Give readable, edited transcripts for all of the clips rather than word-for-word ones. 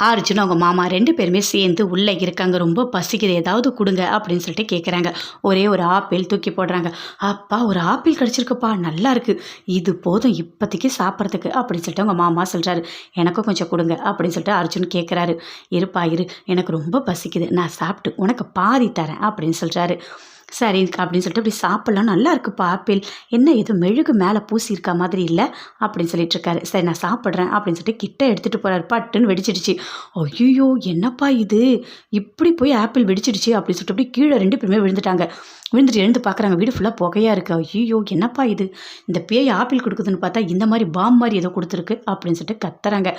அர்ஜுன் அவங்க மாமா 2 பேருமே சேர்ந்து உள்ளே இருக்காங்க. ரொம்ப பசிக்குது, ஏதாவது குடுங்க அப்படின்னு சொல்லிட்டு கேட்குறாங்க. ஒரே ஒரு ஆப்பிள் தூக்கி போடுறாங்க. அப்பா ஒரு ஆப்பிள் கிடச்சிருக்குப்பா, நல்லா இருக்கு, இது போதும் இப்போதைக்கு சாப்பிட்றதுக்கு அப்படின்னு சொல்லிட்டு அவங்க மாமா சொல்கிறாரு. எனக்கும் கொஞ்சம் கொடுங்க அப்படின்னு சொல்லிட்டு அர்ஜுன் கேட்குறாரு. இருப்பா இரு, எனக்கு ரொம்ப பசிக்குது, நான் சாப்பிட்டு உனக்கு பாதி தரேன் அப்படின்னு சொல்கிறாரு. சரி அப்படின்னு சொல்லிட்டு அப்படி சாப்பிட்லாம், நல்லா இருக்குப்பா ஆப்பிள், என்ன இது மெழுகு மேலே பூசியிருக்க மாதிரி இல்லை அப்படின்னு சொல்லிட்டு இருக்காரு. சரி நான் சாப்பிட்றேன் அப்படின்னு சொல்லிட்டு கிட்ட எடுத்துகிட்டு போகிறாரு. பட்டுன்னு வெடிச்சிடுச்சு. ஐயோ என்னப்பா இது, இப்படி போய் ஆப்பிள் வெடிச்சிடுச்சு அப்படின்னு சொல்லிட்டு அப்படி கீழே 2 பேருமே விழுந்துட்டாங்க. விழுந்துட்டு எழுந்து பார்க்குறாங்க, வீடு ஃபுல்லாக புகையாக இருக்குது. ஐயோ என்னப்பா இது, இந்த பேய் ஆப்பிள் கொடுக்குதுன்னு பார்த்தா இந்த மாதிரி பாம் மாதிரி ஏதோ கொடுத்துருக்கு அப்படின்னு சொல்லிட்டு கத்துறாங்க.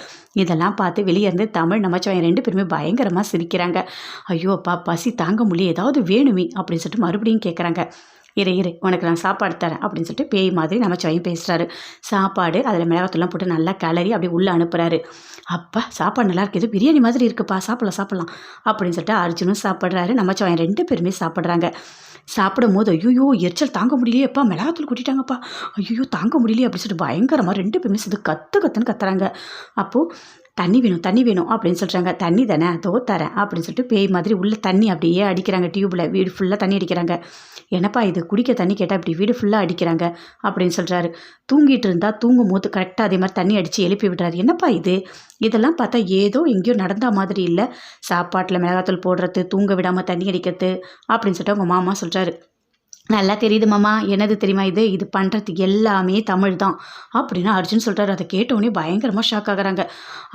இதெல்லாம் பார்த்து வெளியே இருந்து தமிழ் நமச்சிவாயம் 2 பேருமே பயங்கரமாக சிரிக்கிறாங்க. ஐயோ அப்பா பசி தாங்க முடியல, ஏதாவது வேணுமே அப்படின்னு சொல்லிட்டு மறுபடியும் கேட்குறாங்க. இரு உனக்கு நான் சாப்பாடு தரேன் அப்படின்னு சொல்லிட்டு பேய் மாதிரி நமச்சிவாயம் பேசுகிறாரு. சாப்பாடு அதில் மிளகாத்தூள்லாம் போட்டு நல்லா கிளறி அப்படியே உள்ளே அனுப்புகிறாரு. அப்பா சாப்பாடு நல்லா இருக்குது, இது பிரியாணி மாதிரி இருக்குப்பா, சாப்பிட்லாம் அப்படின்னு சொல்லிட்டு அர்ஜுனும் சாப்பிட்றாரு. நமச்சிவாயம் 2 பேருமே சாப்பிட்றாங்க. சாப்பிடும் போது ஐயோ எரிச்சல் தாங்க முடியலையே, எப்பா மிளகாத்தூள் கொட்டிட்டாங்கப்பா, ஐயோ தாங்க முடியலையே அப்படின்னு சொல்லிட்டு பயங்கரமாக 2 பேருமே சேர்ந்து கத்துன்னு கத்துறாங்க. அப்போது தண்ணி வேணும் அப்படின்னு சொல்கிறாங்க. தண்ணி தானே அதோ தரேன் அப்படின்னு சொல்லிட்டு பேய் மாதிரி உள்ள தண்ணி அப்படியே அடிக்கிறாங்க. டியூப்பில் வீடு ஃபுல்லாக தண்ணி அடிக்கிறாங்க. என்னப்பா இது, குடிக்க தண்ணி கேட்டால் இப்படி வீடு ஃபுல்லாக அடிக்கிறாங்க அப்படின்னு சொல்கிறாரு. தூங்கிட்டு இருந்தால் தூங்கும் போது கரெக்டாக அதே மாதிரி தண்ணி அடித்து எழுப்பி விடுறாரு. என்னப்பா இது, இதெல்லாம் பார்த்தா ஏதோ எங்கேயோ நடந்த மாதிரி இல்லை, சாப்பாட்டில் மிளகாத்தூள் போடுறது, தூங்க விடாமல் தண்ணி அடிக்கிறது அப்படின்னு சொல்லிட்டு அவங்க மாமா சொல்கிறாரு. நல்லா தெரியுது மாமா, என்னது தெரியுமா இது பண்ணுறது எல்லாமே தமிழ் தான் அப்படின்னு அர்ஜுன் சொல்கிறாரு. அதை கேட்டோடனே பயங்கரமாக ஷாக் ஆகுறாங்க.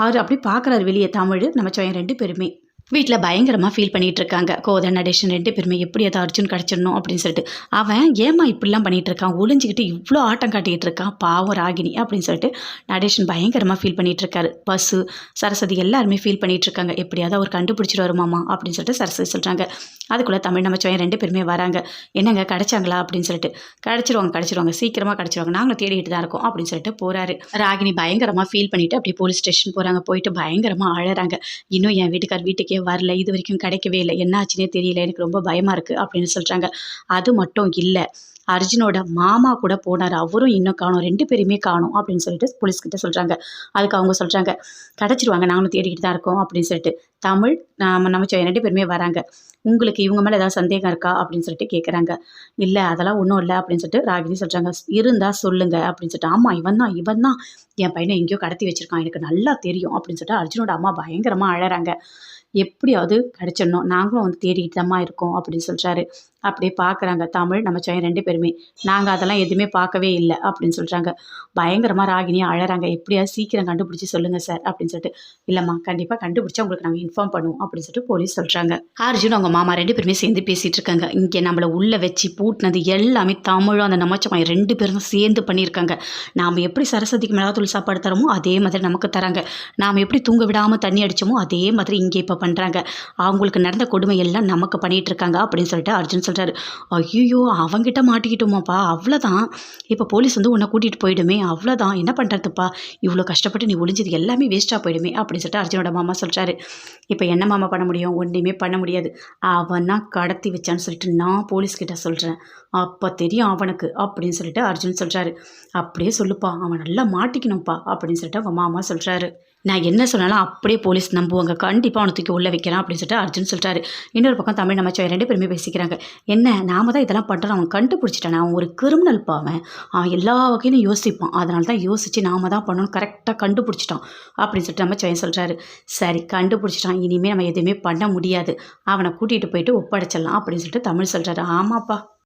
அவர் அப்படி பார்க்குறாரு வெளியே தமிழ் நமச்சிவாயம் 2 பேருமே. வீட்டில் பயங்கரமாக ஃபீல் பண்ணிகிட்டு இருக்காங்க. கோதை நடேஷன் 2 பேருமே எப்படியாவது அர்ஜுன் கிடச்சிடணும் அப்படின்னு சொல்லிட்டு. அவன் ஏமா இப்படிலாம் பண்ணிகிட்டு இருக்கான், ஒளிஞ்சிக்கிட்டு இவ்வளோ ஆட்டம் காட்டிகிட்டு இருக்கான் பாவம் ராகினி அப்படின்னு சொல்லிட்டு நடேஷன் பயங்கரமாக ஃபீல் பண்ணிகிட்டு இருக்காரு. பஸ்ஸு சரஸ்வதி எல்லாருமே ஃபீல் பண்ணிகிட்டு இருக்காங்க. எப்படியாவது அவர் கண்டுபிடிச்சிட்டு வருமாமா அப்படின்னு சொல்லிட்டு சரஸ்வதி சொல்கிறாங்க. அதுக்குள்ளே தமிழ் நமச்சிவாயம் 2 பேருமே வராங்க. என்னங்க கிடச்சாங்களா அப்படின்னு சொல்லிட்டு. கிடச்சிருவாங்க சீக்கிரமாக கிடச்சிருவாங்க, நாங்களும் தேடிட்டு தான் இருக்கோம் அப்படின்னு சொல்லிட்டு போகிறாரு. ராகினி பயங்கரமாக ஃபீல் பண்ணிவிட்டு அப்படியே போலீஸ் ஸ்டேஷன் போகிறாங்க. போயிட்டு பயங்கரமாக அழறாங்க. இன்னும் என் வீட்டுக்கே வரல, இது வரைக்கும் கிடைக்கவே இல்லை, என்ன ஆச்சுன்னே தெரியல, எனக்கு ரொம்ப பயமாக இருக்குது அப்படின்னு சொல்கிறாங்க. அது மட்டும் இல்லை, அர்ஜுனோட மாமா கூட போனார், அவரும் இன்னும் காணோம், 2 பேருமே காணோம் அப்படின்னு சொல்லிட்டு போலீஸ்கிட்ட சொல்கிறாங்க. அதுக்கு அவங்க சொல்கிறாங்க கிடச்சிருவாங்க, நாங்களும் தேடிக்கிட்டு தான் இருக்கோம் அப்படின்னு சொல்லிட்டு. தமிழ் நமச்சிவாயம் 2 பேருமே வராங்க. உங்களுக்கு இவங்க மேலே ஏதாவது சந்தேகம் இருக்கா அப்படின்னு சொல்லிட்டு கேட்குறாங்க. இல்லை அதெல்லாம் ஒன்றும் இல்லை அப்படின்னு சொல்லிட்டு ராகினி சொல்கிறாங்க. இருந்தால் சொல்லுங்க அப்படின்னு சொல்லிட்டு. ஆமாம் இவன் தான் என் பையனை எங்கேயோ கடத்தி வச்சுருக்கான், எனக்கு நல்லா தெரியும் அப்படின்னு சொல்லிட்டு அர்ஜுனோட அம்மா பயங்கரமாக அழறாங்க. எப்படியாவது கிடச்சிடணும், நாங்களும் வந்து தேடிக்கிட்டு தாம்மா இருக்கோம் அப்படின்னு சொல்கிறாரு. அப்படியே பார்க்குறாங்க தமிழ் நமச்சிவாயம் 2 பேருமே. நாங்கள் அதெல்லாம் எதுவுமே பார்க்கவே இல்லை அப்படின்னு சொல்கிறாங்க. பயங்கரமாக ராகினியாக அழறாங்க. எப்படியாவது சீக்கிரம் கண்டுபிடிச்சி சொல்லுங்கள் சார் அப்படின்னு சொல்லிட்டு. இல்லைம்மா கண்டிப்பாக கண்டுபிடிச்சா உங்களுக்கு நாங்கள் இன்ஃபார்ம் பண்ணுவோம் அப்படின்னு சொல்லிட்டு போலீஸ் சொல்கிறாங்க. அர்ஜுன் அவங்க மாமா 2 பேருமே சேர்ந்து பேசிகிட்டு இருக்காங்க. இங்கே நம்மளை உள்ளே வச்சு பூட்டினது எல்லாமே தமிழும் அந்த நமச்சிவாயம் 2 பேரும் சேர்ந்து பண்ணியிருக்காங்க. நாம் எப்படி சரஸ்வதிக்கு மிளகாத்தூள் சாப்பாடு தரோமோ அதே மாதிரி நமக்கு தராங்க. நாம் எப்படி தூங்க விடாமல் தண்ணி அடித்தோமோ அதே மாதிரி இங்கே இப்போ பண்ணுறாங்க. அவங்களுக்கு நடந்த கொடுமை எல்லாம் நமக்கு பண்ணிகிட்டு இருக்காங்க அப்படின்னு சொல்லிட்டு அர்ஜுன் சொல்கிறாரு. ஐயோ அவங்கிட்ட மாட்டிக்கிட்டோமாப்பா, அவ்வளோதான், இப்போ போலீஸ் வந்து உன்னை கூட்டிகிட்டு போயிடுமே, அவ்வளோதான், என்ன பண்ணுறதுப்பா, இவ்வளோ கஷ்டப்பட்டு நீ ஒளிஞ்சது எல்லாமே வேஸ்ட்டாக போயிடுமே அப்படின்னு சொல்லிட்டு அர்ஜுனோட மாமா சொல்கிறாரு. இப்போ என்ன மாமா பண்ண முடியும், ஒன்றுமே பண்ண முடியாது, அவன் தான் கடத்தி வச்சான்னு சொல்லிட்டு நான் போலீஸ்கிட்ட சொல்கிறேன், அப்போ தெரியும் அவனுக்கு அப்படின்னு சொல்லிட்டு அர்ஜுன் சொல்கிறாரு. அப்படியே சொல்லுப்பா, அவன் நல்லா மாட்டிக்கணும்ப்பா அப்படின்னு சொல்லிட்டு அவங்க மாமா சொல்கிறாரு. நான் என்ன சொன்னாலும் அப்படியே போலீஸ் நம்புவாங்க, கண்டிப்பாக அவனை தூக்கி உள்ளே வைக்கிறான் அப்படின்னு சொல்லிட்டு அர்ஜுன் சொல்கிறாரு. இன்னொரு பக்கம் தமிழ் நமச்சிவாயம் 2 பேருமே பேசிக்கிறாங்க. என்ன நாம தான் இதெல்லாம் பண்ணுறோம், அவன் கண்டுபிடிச்சிட்டான், அவன் ஒரு கிரிமினல் பாவன், அவன் எல்லா வகையிலும் யோசிப்பான், அதனால தான் யோசித்து நாம தான் பண்ணணும், கரெக்டாக கண்டுபிடிச்சிட்டான் அப்படின்னு சொல்லிட்டு நமச்சிவாயம் சொல்கிறாரு. சரி கண்டுபிடிச்சிட்டான், இனிமேல் நம்ம எதுவுமே பண்ண முடியாது, அவனை கூட்டிகிட்டு போயிட்டு ஒப்படைச்சிடலாம் அப்படின்னு சொல்லிட்டு தமிழ் சொல்கிறாரு. ஆமாப்பா